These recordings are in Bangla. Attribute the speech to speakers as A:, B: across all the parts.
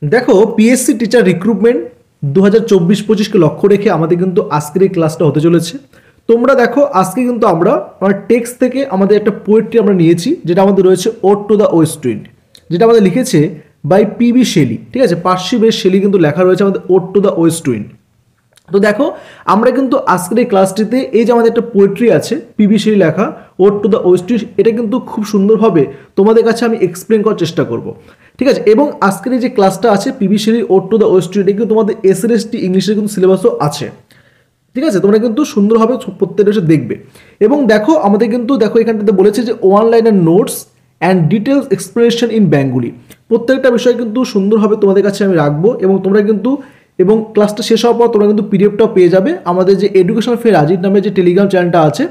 A: দেখো পিএসসি টিচার রিক্রুটমেন্ট 2024-25 লক্ষ্য রেখে আমাদের কিন্তু আজকের এই ক্লাসটা হতে চলেছে। তোমরা দেখো আজকে কিন্তু আমরা টেক্সট থেকে আমাদের একটা পোয়েট্রি আমরা নিয়েছি, যেটা আমাদের রয়েছে ode to the West wind, যেটা আমাদের লিখেছে বাই পিবি শেলি। ঠিক আছে, পার্সি বেশ শেলি কিন্তু লেখা রয়েছে আমাদের ode to the West wind. তো দেখো আমরা কিন্তু আজকের এই ক্লাসটিতে এই যে আমাদের একটা পোয়েট্রি আছে পিবি শেলি লেখা ode to the West wind, এটা কিন্তু খুব সুন্দরভাবে তোমাদের কাছে আমি এক্সপ্লেন করার চেষ্টা করব। ঠিক আছে, এবং আজকের এই যে ক্লাসটা আছে PB Shelley ode to the West wind, এটা কিন্তু তোমাদের এসএলএসটি ইংলিশের কিন্তু সিলেবাসও আছে। ঠিক আছে, তোমরা কিন্তু সুন্দরভাবে প্রত্যেকটা এসে দেখবে। এবং দেখো আমাদের কিন্তু দেখো এখানটাতে বলেছে যে one liner notes and details explanation in Bengali, প্রত্যেকটা বিষয় কিন্তু সুন্দরভাবে তোমাদের কাছে আমি রাখবো। এবং তোমরা কিন্তু এবং ক্লাসটা শেষ হওয়ার পর তোমরা কিন্তু পিডিএফটাও পেয়ে যাবে আমাদের যে এডুকেশন ফেয়ার রাজীব নামে যে টেলিগ্রাম চ্যানেলটা আছে,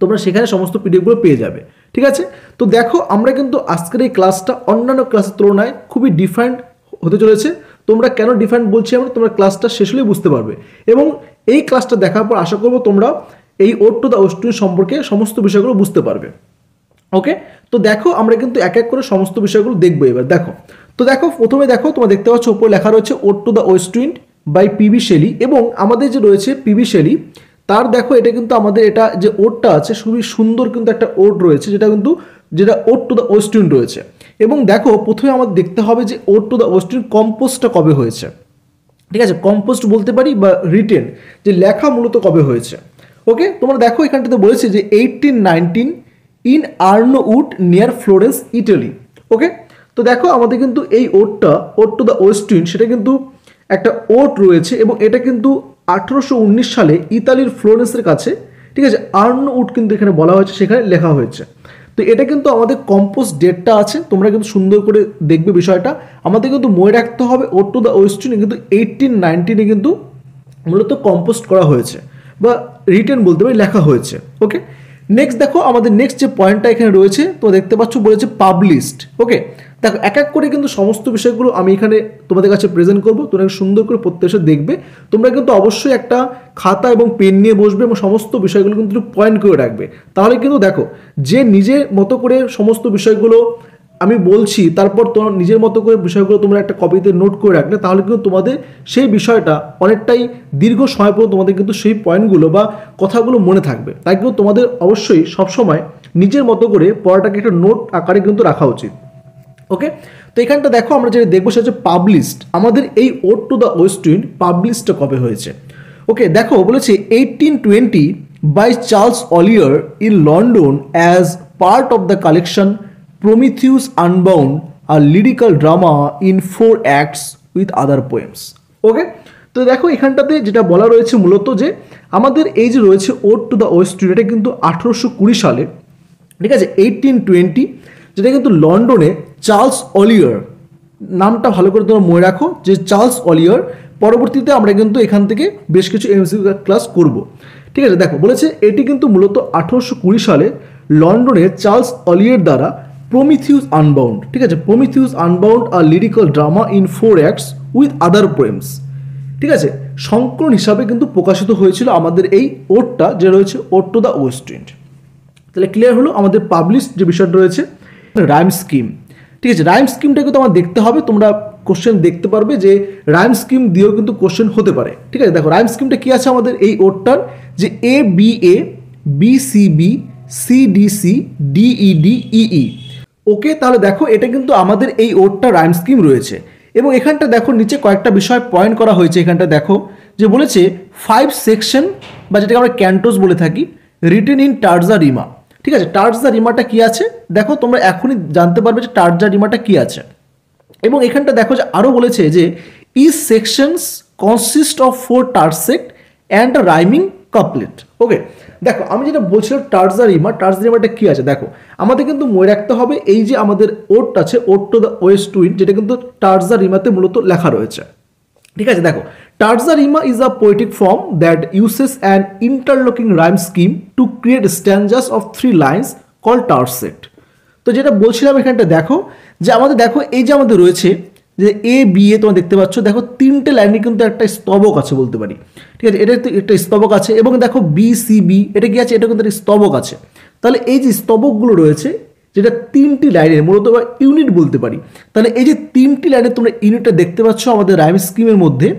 A: তোমরা সেখানে সমস্ত পিডিএফগুলো পেয়ে যাবে। ঠিক আছে, তো দেখো আমরা কিন্তু আজকের এই ক্লাসটা অন্যান্য ক্লাসের তুলনায় খুবই ডিফারেন্ট হতে চলেছে। তোমরা কেন ডিফারেন্ট বলছি আমরা, তোমরা ক্লাসটা শেষ হলেই বুঝতে পারবে। এবং এই ক্লাসটা দেখার পর আশা করবো তোমরা এই ode to the West wind সম্পর্কে সমস্ত বিষয়গুলো বুঝতে পারবে। ওকে, তো দেখো আমরা কিন্তু এক এক করে সমস্ত বিষয়গুলো দেখবো এবার। দেখো তো দেখো প্রথমে দেখো তোমরা দেখতে পাচ্ছ উপরে লেখা রয়েছে ode to the West wind by PB Shelley. এবং আমাদের যে রয়েছে পিবি শেলি, তার দেখো এটা কিন্তু আমাদের এটা যে ওডটা আছে খুবই সুন্দর কিন্তু একটা ওড রয়েছে, যেটা ode to the West wind রয়েছে। এবং দেখো প্রথমে আমাদের দেখতে হবে যে ode to the West wind কম্পোজটা কবে হয়েছে। ঠিক আছে, কম্পোস্ট বলতে পারি বা রিটেন, যে লেখা মূলত কবে হয়েছে। ওকে, তোমরা দেখো এখানটাতে বলেছে যে 1819 in Arnowood near Florence Italy. Okay, তো দেখো আমাদের কিন্তু এই ওডটা ode to the West wind, সেটা কিন্তু একটা ওড রয়েছে এবং এটা কিন্তু 1819 সালে ইতালির ফ্লোরেন্সের কাছে, ঠিক আছে, আর্নোউড কিন্তু এখানে বলা হয়েছে, সেখানে লেখা হয়েছে। তো এটা কিন্তু আমাদের কম্পোস্ট ডেটটা আছে, তোমরা কিন্তু সুন্দর করে দেখবে বিষয়টা। আমাদের কিন্তু মনে রাখতে হবে ode to the West wind কিন্তু 1819 কিন্তু মূলত কম্পোস্ট করা হয়েছে বা রিটেন বলতে পারি লেখা হয়েছে। ওকে, নেক্সট দেখো আমাদের নেক্সট যে পয়েন্টটা এখানে রয়েছে তো দেখতে পাচ্ছ বলেছে পাবলিশড। ওকে, দেখো এক এক করে কিন্তু সমস্ত বিষয়গুলো আমি এখানে তোমাদের কাছে প্রেজেন্ট করবো, তোমরা সুন্দর করে প্রত্যেকটা দেখবে। তোমরা কিন্তু অবশ্যই একটা খাতা এবং পেন নিয়ে বসবে এবং সমস্ত বিষয়গুলো কিন্তু পয়েন্ট করে রাখবে। তাহলে কিন্তু দেখো যে নিজের মতো করে সমস্ত বিষয়গুলো আমি বলছি, তারপর তোমার নিজের মতো করে বিষয়গুলো তোমরা একটা কপিতে নোট করে রাখলে, তাহলে কিন্তু তোমাদের সেই বিষয়টা অনেকটাই দীর্ঘ সময় পর্যন্ত তোমাদের কিন্তু সেই পয়েন্টগুলো বা কথাগুলো মনে থাকবে। তাই কিন্তু তোমাদের অবশ্যই সবসময় নিজের মতো করে পড়াটাকে একটা নোট আকারে কিন্তু রাখা উচিত। ওকে, তো এখানটা দেখো আমরা যেটা দেখবো সেটা হচ্ছে পাবলিশড। আমাদের এই ode to the West wind পাবলিশডটা কবে হয়েছে। ওকে, দেখো বলেছে 1820 by Charles Ollier in London as part of the collection Prometheus Unbound a lyrical drama in 4 acts with other poems. Okay, তো দেখো এখানটাতে যেটা বলা রয়েছে মূলত যে আমাদের এই যে রয়েছে ode to the West wind, এটা কিন্তু 1820 সালে, ঠিক আছে, 1820, যেটা কিন্তু লন্ডনে চার্লস অলিয়ার, নামটা ভালো করে তোমরা মনে রাখো যে চার্লস অলিয়ার। পরবর্তীতে আমরা কিন্তু এখান থেকে বেশ কিছু এমসিকিউ ক্লাস করব। ঠিক আছে, দেখো বলেছে এটি কিন্তু মূলত 1820 সালে লন্ডনে চার্লস অলিয়ার দ্বারা প্রমিথিউস আনবাউন্ড, ঠিক আছে, প্রমিথিউস আনবাউন্ড আর lyrical drama in 4 acts with other poems, ঠিক আছে, সংকলন হিসাবে কিন্তু প্রকাশিত হয়েছিল আমাদের এই ওডটা যে রয়েছে ode to the West wind. তাহলে ক্লিয়ার হলো আমাদের পাবলিশ যে বিষয়টা রয়েছে রাইম স্কিম। ঠিক আছে, রাইম স্কিমটা কিন্তু আমার দেখতে হবে, তোমরা কোশ্চেন দেখতে পারবে যে রাইম স্কিম দিয়েও কিন্তু কোশ্চেন হতে পারে। ঠিক আছে, দেখো রাইম স্কিমটা কি আছে আমাদের এই ওডটার, যে A B A B C B C D C D E D E E. Okay, তাহলে দেখো এটা কিন্তু আমাদের এই ওডটা রাইম স্কিম রয়েছে। এবং এখানটা দেখো নিচে কয়েকটা বিষয় পয়েন্ট করা হয়েছে। এখানটা দেখো যে বলেছে 5 সেকশন বা যেটাকে আমরা ক্যান্টোস বলে থাকি, রিটেন ইন টার্জা রিমা। ঠিক আছে, টার্জা রিমাটা কি আছে দেখো, তোমরা এখনই জানতে পারবে যে টার্জা রিমাটা কি আছে। এবং এখানটা দেখো যে আরও বলেছে যে each sections consist of 4 tercet and a rhyming couplet. Okay, দেখো আমি যেটা বলছিলাম টার্জা রিমাটা কি আছে, দেখো আমাদের কিন্তু মনে রাখতে হবে এই যে আমাদের ওডটা আছে ode to the West wind, যেটা কিন্তু টার্জা রিমাতে মূলত লেখা রয়েছে। ঠিক আছে, দেখো terza rima is a poetic form that uses an interlocking rhyme scheme to create stanzas of 3 lines call tercet. তো যেটা বলছিলাম এখানটা দেখো যে আমাদের দেখো এই যে আমাদের রয়েছে যে এ বি এ, তোমরা দেখতে পাচ্ছ দেখো 3টে লাইনে কিন্তু একটা স্তবক আছে বলতে পারি। ঠিক আছে, এটা একটা স্তবক আছে। এবং দেখো বি সি বি, এটা কি আছে, এটা কিন্তু একটা স্তবক আছে। তাহলে এই যে স্তবকগুলো রয়েছে যেটা 3টি লাইনের মূলত বা ইউনিট বলতে পারি। তাহলে এই যে 3টি লাইনের তোমরা ইউনিটটা দেখতে পাচ্ছ আমাদের রাইম স্কিমের মধ্যে,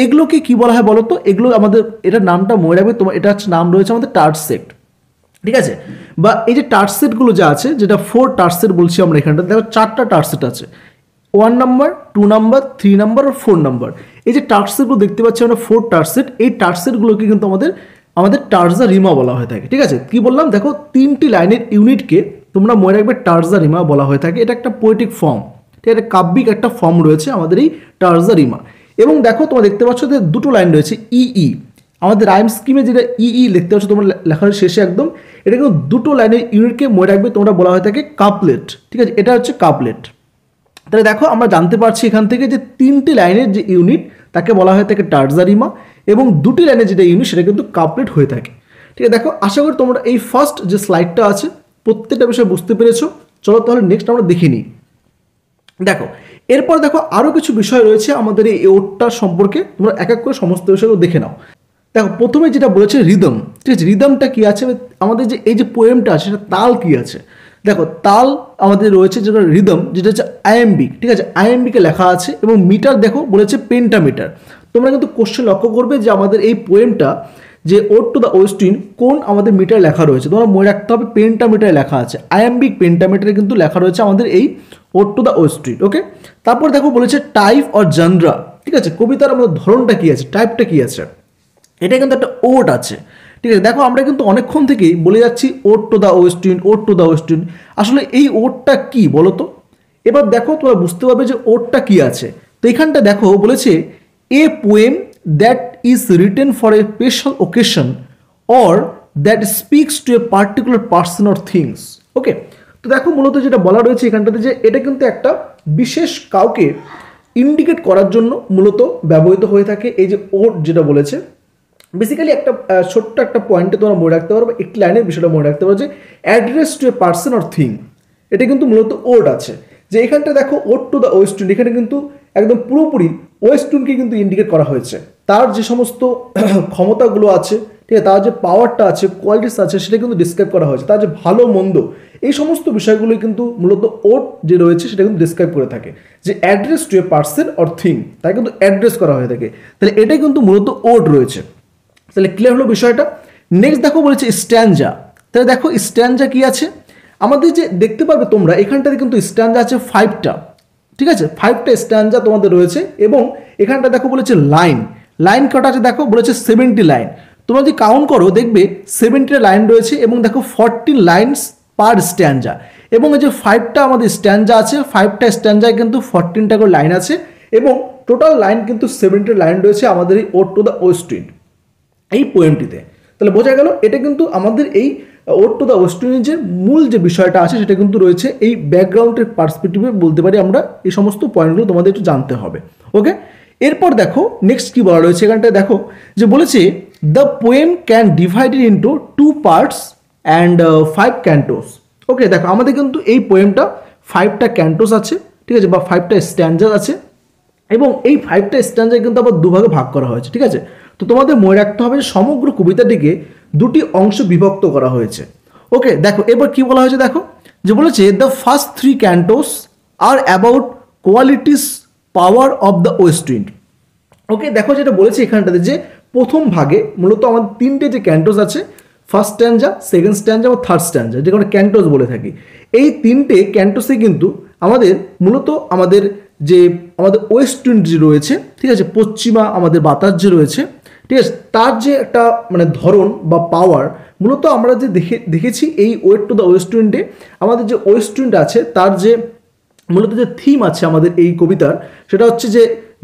A: এগুলোকে কি বলা হয় বলো তো? এগুলো আমাদের, এটার নামটা মনে রাখবে তোমার, এটা হচ্ছে নাম রয়েছে আমাদের টার্ট সেট, ঠিক আছে? বা এই যে টার্ট সেটগুলো যা আছে, যেটা 4 টার্ট সেট বলছি আমরা এখানটা, দেখো 4টা টার্ট সেট আছে, 1 নাম্বার, 2 নাম্বার, 3 নাম্বার আর 4 নাম্বার। এই যে টার্ট সেটগুলো দেখতে পাচ্ছি আমরা 4 টার্ট সেট, এই টার্ট সেটগুলোকে কিন্তু আমাদের টার্জা রিমা বলা হয়ে থাকে, ঠিক আছে? কি বললাম দেখো, 3টি লাইনের ইউনিটকে তোমরা মনে রাখবে টার্জা রিমা বলা হয়ে থাকে। এটা একটা পোয়েটিক ফর্ম, ঠিক আছে? কাব্যিক একটা ফর্ম রয়েছে আমাদের এই টার্জা রিমা। এবং দেখো তোমরা দেখতে পাচ্ছ যে দুটো লাইন রয়েছে ই, আমাদের রাইম স্কিমে যেটা ই দেখতে পাচ্ছ তোমরা লেখার শেষে একদম, এটা কিন্তু দুটো লাইনের ইউনিটকে মনে রাখবে তোমরা বলা হয়ে থাকে কাপলেট, ঠিক আছে? এটা হচ্ছে কাপলেট। তাহলে দেখো আমরা জানতে পারছি এখান থেকে যে 3টি লাইনের যে ইউনিট তাকে বলা হয়ে থাকে টার্জা রিমা, এবং 2টি লাইনের যেটা ইউনিট সেটা কিন্তু কাপলেট হয়ে থাকে, ঠিক আছে? দেখো আশা করি তোমরা এই ফার্স্ট যে স্লাইডটা আছে প্রত্যেকটা বিষয় বুঝতে পেরেছো। চলো তাহলে নেক্সট আমরা দেখে নিই। দেখো এরপর দেখো আরও কিছু বিষয় রয়েছে আমাদের এই ওটটার সম্পর্কে, তোমরা এক এক করে সমস্ত বিষয়গুলো দেখে নাও। দেখো প্রথমে যেটা বলেছে রিদম, ঠিক আছে? রিদমটা কি আছে আমাদের, যে এই যে পোয়েমটা আছে সেটা তাল কি আছে। দেখো তাল আমাদের রয়েছে, যেটা রিদম, যেটা হচ্ছে আয়াম্বিক, ঠিক আছে? আয়াম্বিকে লেখা আছে, এবং মিটার দেখো বলেছে পেন্টামিটার। তোমরা কিন্তু কোশ্চেন লক্ষ্য করবে যে আমাদের এই পোয়েমটা যে ode to the West wind কোন আমাদের মিটার লেখা রয়েছে, তোমরা মনে রাখতে হবে পেন্টামিটারে লেখা আছে, আয়াম্বিক পেন্টামিটারে কিন্তু লেখা রয়েছে আমাদের এই ode to the West wind. Okay, তারপর দেখো বলেছে টাইপ অর জনরা, ঠিক আছে? কবিতার আমাদের ধরনটা কি আছে, টাইপটা কি আছে, এটা কিন্তু একটা ওড আছে, ঠিক আছে? দেখো আমরা কিন্তু অনেকক্ষণ থেকেই বলে যাচ্ছি ode to the West wind, ode to the West wind. আসলে এই ওডটা কি বলো তো? এবার দেখো তোমরা বুঝতে পারবে যে ওডটা কি আছে। তো এখানটা দেখো বলেছে a poem that is written for a special occasion or that speaks to a particular person or things. Okay, তো দেখো মূলত যেটা বলা রয়েছে এখানটাতে, যে এটা কিন্তু একটা বিশেষ কাউকে ইন্ডিকেট করার জন্য মূলত ব্যবহৃত হয়ে থাকে। এই যে ওড যেটা বলেছে, বেসিক্যালি একটা ছোট্ট একটা পয়েন্টে তোমরা মনে রাখতে পারো, একটি লাইনের বিষয়টা মনে রাখতে পারো, যে address to a person or thing, এটা কিন্তু মূলত ওড আছে। যে এখানটা দেখো ode to the West wind, এখানে কিন্তু একদম পুরোপুরি ওয়েস্ট উইন্ডকে কিন্তু ইন্ডিকেট করা হয়েছে, তার যে সমস্ত ক্ষমতাগুলো আছে, ঠিক আছে, তার যে পাওয়ারটা আছে, কোয়ালিটিস আছে, সেটা কিন্তু ডিসক্রাইব করা হয়েছে, তার যে ভালো মন্দ এই সমস্ত বিষয়গুলো কিন্তু মূলত ওড যে রয়েছে সেটা কিন্তু ডিসক্রাইব করে থাকে, যে address to a person or thing, তাই কিন্তু অ্যাড্রেস করা হয়ে থাকে। তাহলে এটাই কিন্তু মূলত ওড রয়েছে। তাহলে ক্লিয়ার হলো বিষয়টা। নেক্সট দেখো বলেছে স্ট্যাঞ্জা। তাহলে দেখো স্ট্যাঞ্জা কি আছে আমাদের, যে দেখতে পাবে তোমরা এখানটাতে কিন্তু স্ট্যাঞ্জা আছে 5টা, ঠিক আছে? 5টা স্ট্যাঞ্জা তোমাদের রয়েছে, এবং এখানটা দেখো বলেছে লাইন কটা আছে দেখো বলেছে 70 লাইন। তোমরা যদি কাউন্ট করো দেখবে 70টা লাইন রয়েছে, এবং দেখো 14 লাইনস পার স্ট্যাঞ্জা, এবং এই যে 5টা আমাদের স্ট্যাঞ্জা আছে, 5টা স্ট্যাঞ্জায় কিন্তু 14টা করে লাইন আছে, এবং টোটাল লাইন কিন্তু 70 লাইন রয়েছে আমাদের এই ode to the West Wind এই পোয়েমটিতে। তাহলে বোঝা গেল এটা কিন্তু আমাদের এই ওড টু দ্য ওয়েস্ট উইন্ডের যে মূল যে বিষয়টা আছে সেটা কিন্তু রয়েছে এই ব্যাকগ্রাউন্ডের পার্সপেক্টিভে, বলতে পারি আমরা এই সমস্ত পয়েন্টগুলো তোমাদের একটু জানতে হবে। ওকে, এরপর দেখো নেক্সট কি বলা রয়েছে এখানটায়, দেখো যে বলেছে the poem can divided into 2 parts and 5 ক্যান্টোস। ওকে, দেখো আমাদের কিন্তু এই পোয়েমটা 5টা ক্যান্টোস আছে, ঠিক আছে, বা 5টা স্ট্যাঞ্জার আছে, এবং এই 5টা স্ট্যাঞ্জায় কিন্তু আবার দুভাগে ভাগ করা হয়েছে, ঠিক আছে? তো তোমাদের মনে রাখতে হবে সমগ্র কবিতাটিকে 2টি অংশ বিভক্ত করা হয়েছে। ওকে, দেখো এবার কি বলা হয়েছে, দেখো যে বলেছে the first 3 cantos are about qualities power of the West wind. Okay, দেখো যেটা বলেছে এখানটাতে, যে প্রথম ভাগে মূলত আমাদের 3টে যে ক্যান্টোস আছে, ফার্স্ট স্ট্যাঞ্জা, সেকেন্ড স্ট্যাঞ্জা এবং থার্ড স্ট্যাঞ্জা, যেটা আমরা ক্যান্টোস বলে থাকি। এই 3টে ক্যান্টোসে কিন্তু আমাদের মূলত আমাদের ওয়েস্ট উইন্ড যে রয়েছে, ঠিক আছে, পশ্চিমা আমাদের বাতাস যে রয়েছে, ঠিক আছে, তার যে একটা মানে ধরন বা পাওয়ার, মূলত আমরা যে দেখেছি এই ওড টু দ্য ওয়েস্ট উইন্ডে আমাদের যে ওয়েস্ট উইন্ড আছে তার যে মূলত যে থিম আছে আমাদের এই কবিতার, সেটা হচ্ছে যে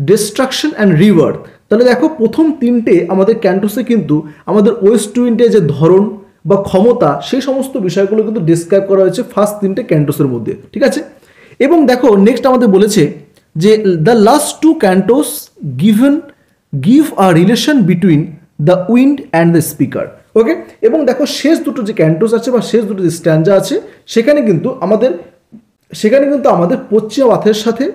A: ডিস্ট্রাকশন অ্যান্ড রিবার্থ। তাহলে দেখো প্রথম 3টে আমাদের ক্যান্টোসে কিন্তু আমাদের ওয়েস্ট উইন্ডে যে ধরন বা ক্ষমতা সেই সমস্ত বিষয়গুলো কিন্তু ডিসক্রাইব করা হয়েছে ফার্স্ট 3টে ক্যান্টোসের মধ্যে, ঠিক আছে? এবং দেখো নেক্সট আমাদের বলেছে যে the last 2 cantos give a relation between the wind and the speaker. Okay, এবং দেখো শেষ দুটো যে ক্যান্টোস আছে বা শেষ দুটো যে স্ট্যাঞ্জা আছে সেখানে কিন্তু আমাদের পশ্চিমা বাতাসের সাথে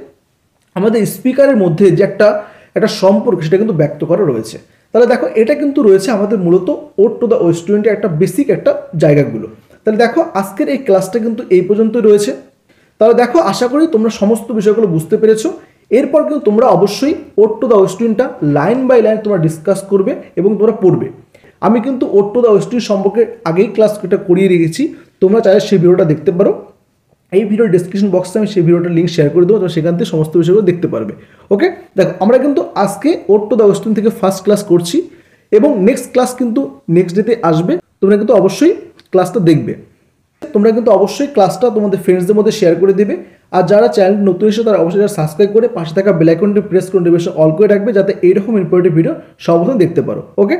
A: আমাদের স্পিকারের মধ্যে যে একটা সম্পর্ক সেটা কিন্তু ব্যক্ত করা রয়েছে। তাহলে দেখো এটা কিন্তু রয়েছে আমাদের মূলত ওড টু দ্য ওয়েস্ট উইন্ডের একটা বেসিক একটা জায়গাগুলো। তাহলে দেখো আজকের এই ক্লাসটা কিন্তু এই পর্যন্তই রয়েছে। তাহলে দেখো আশা করি তোমরা সমস্ত বিষয়গুলো বুঝতে পেরেছো। এরপর কিন্তু তোমরা অবশ্যই ওড টু দ্য ওয়েস্টিনটা লাইন বাই লাইন তোমরা ডিসকাস করবে এবং তোমরা পড়বে। আমি কিন্তু ওড টু দ্য ওয়েস্টিন সম্পর্কে আগেই ক্লাসটা করিয়ে রেখেছি, তোমরা চাইলে সেই ভিডিওটা দেখতে পারো। এই ভিডিওর ডিসক্রিপশন বক্সে আমি সেই ভিডিওটার লিঙ্ক শেয়ার করে দেবো, তোমরা সেখান থেকে সমস্ত বিষয়গুলো দেখতে পারবে। ওকে, দেখো আমরা কিন্তু আজকে ওড টু দ্য ওয়েস্টিন থেকে ফার্স্ট ক্লাস করছি এবং নেক্সট ক্লাস কিন্তু নেক্সট ডেতে আসবে। তোমরা কিন্তু অবশ্যই ক্লাসটা দেখবে। তোমরা কিন্তু অবশ্যই ক্লাসটা তোমাদের ফ্রেন্ডসদের মধ্যে শেয়ার করে দিবে। আর যারা চ্যানেল নতুন এসে তারা অবশ্যই সাবস্ক্রাইব করে পাশে থাকা বেল আইকনটি প্রেস করে নোটিফিকেশন অল করে রাখবে, যাতে এইরকম ইম্পর্টেন্ট ভিডিও সর্বপ্রথম দেখতে পারো। ওকে।